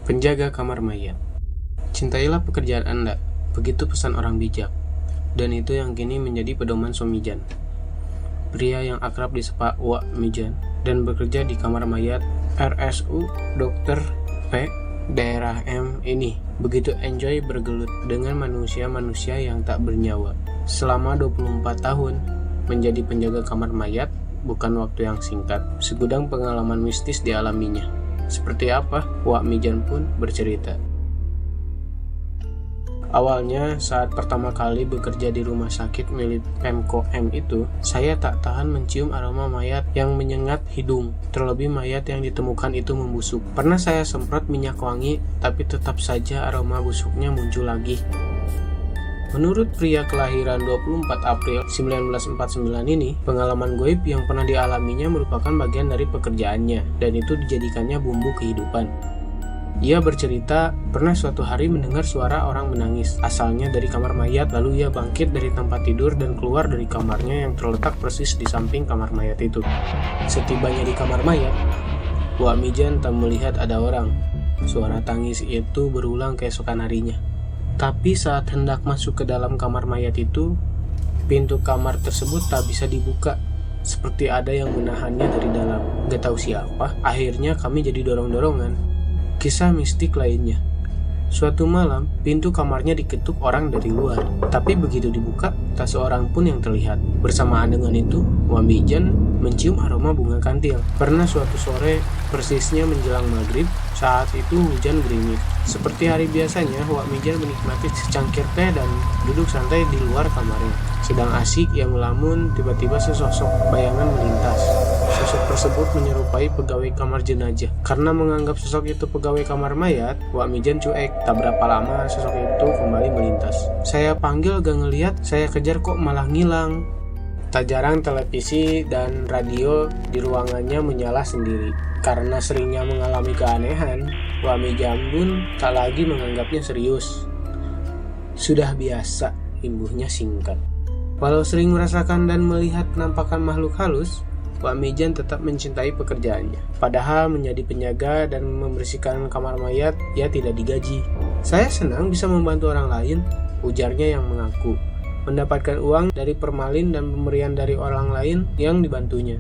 Penjaga kamar mayat. Cintailah pekerjaan Anda, begitu pesan orang bijak. Dan itu yang kini menjadi pedoman Somijan, pria yang akrab disapa Wak Mijan dan bekerja di kamar mayat RSU Dr. P daerah M ini. Begitu enjoy bergelut dengan manusia-manusia yang tak bernyawa. Selama 24 tahun menjadi penjaga kamar mayat bukan waktu yang singkat. Segudang pengalaman mistis dialaminya. Seperti apa? Wak Mijan pun bercerita. Awalnya, saat pertama kali bekerja di rumah sakit milik Pemko M itu, saya tak tahan mencium aroma mayat yang menyengat hidung. Terlebih mayat yang ditemukan itu membusuk. Pernah saya semprot minyak wangi, tapi tetap saja aroma busuknya muncul lagi. Menurut pria kelahiran 24 April 1949 ini, pengalaman goib yang pernah dialaminya merupakan bagian dari pekerjaannya, dan itu dijadikannya bumbu kehidupan. Ia bercerita, pernah suatu hari mendengar suara orang menangis, asalnya dari kamar mayat, lalu ia bangkit dari tempat tidur dan keluar dari kamarnya yang terletak persis di samping kamar mayat itu. Setibanya di kamar mayat, Wak Mijan tak melihat ada orang. Suara tangis itu berulang keesokan harinya. Tapi saat hendak masuk ke dalam kamar mayat itu, pintu kamar tersebut tak bisa dibuka. Seperti ada yang menahannya dari dalam. Gak tahu siapa, akhirnya kami jadi dorong-dorongan. Kisah mistik lainnya. Suatu malam, pintu kamarnya diketuk orang dari luar. Tapi begitu dibuka, tak seorang pun yang terlihat. Bersamaan dengan itu, Wak Mijan mencium aroma bunga kantil. Pernah suatu sore, persisnya menjelang maghrib, saat itu hujan gerimis. Seperti hari biasanya, Wak Mijan menikmati secangkir teh dan duduk santai di luar kamarnya. Sedang asik ia melamun, tiba-tiba sesosok bayangan melintas. Sosok tersebut menyerupai pegawai kamar jenazah. Karena menganggap sosok itu pegawai kamar mayat, Wak Mijan cuek. Tak berapa lama sosok itu kembali melintas. Saya panggil gak ngeliat, saya kejar kok malah ngilang. Tak jarang televisi dan radio di ruangannya menyala sendiri. Karena seringnya mengalami keanehan, Wak Mijan pun tak lagi menganggapnya serius. Sudah biasa, imbuhnya singkat. Walau sering merasakan dan melihat penampakan makhluk halus, Wak Mijan tetap mencintai pekerjaannya. Padahal menjadi penjaga dan membersihkan kamar mayat, ia tidak digaji. Saya senang bisa membantu orang lain, ujarnya yang mengaku. Mendapatkan uang dari permalin dan pemberian dari orang lain yang dibantunya.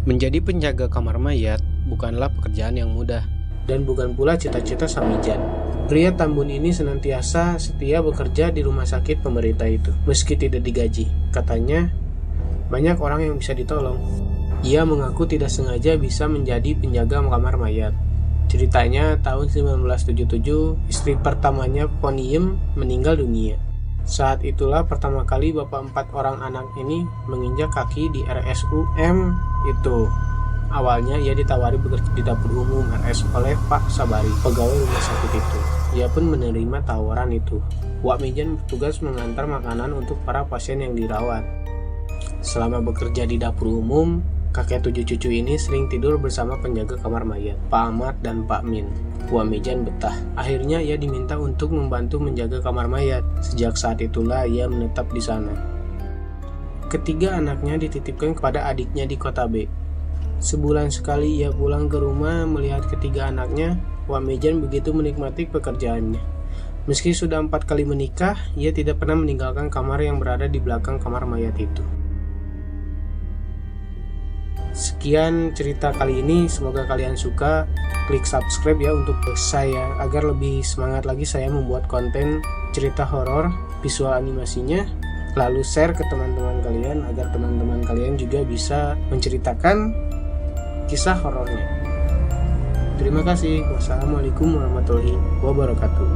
Menjadi penjaga kamar mayat bukanlah pekerjaan yang mudah, dan bukan pula cita-cita Samijan. Pria Tambun ini senantiasa setia bekerja di rumah sakit pemerintah itu, meski tidak digaji. Katanya, banyak orang yang bisa ditolong. Ia mengaku tidak sengaja bisa menjadi penjaga kamar mayat. Ceritanya, tahun 1977, istri pertamanya Poniem meninggal dunia. Saat itulah pertama kali bapak 4 orang anak ini menginjak kaki di RSUM itu. Awalnya ia ditawari bekerja di dapur umum RS oleh Pak Sabari, pegawai rumah sakit itu. Ia pun menerima tawaran itu. Wak Mijan bertugas mengantar makanan untuk para pasien yang dirawat. Selama bekerja di dapur umum, kakek 7 cucu ini sering tidur bersama penjaga kamar mayat, Pak Ahmad dan Pak Min. Wak Mijan betah. Akhirnya ia diminta untuk membantu menjaga kamar mayat. Sejak saat itulah ia menetap di sana. Ketiga anaknya dititipkan kepada adiknya di kota B. Sebulan sekali ia pulang ke rumah melihat ketiga anaknya. Wak Mijan begitu menikmati pekerjaannya. Meski sudah 4 kali menikah, ia tidak pernah meninggalkan kamar yang berada di belakang kamar mayat itu. Sekian cerita kali ini, semoga kalian suka. Klik subscribe ya untuk saya, agar lebih semangat lagi saya membuat konten cerita horor, visual animasinya. Lalu share ke teman-teman kalian, agar teman-teman kalian juga bisa menceritakan kisah horornya. Terima kasih. Wassalamualaikum warahmatullahi wabarakatuh.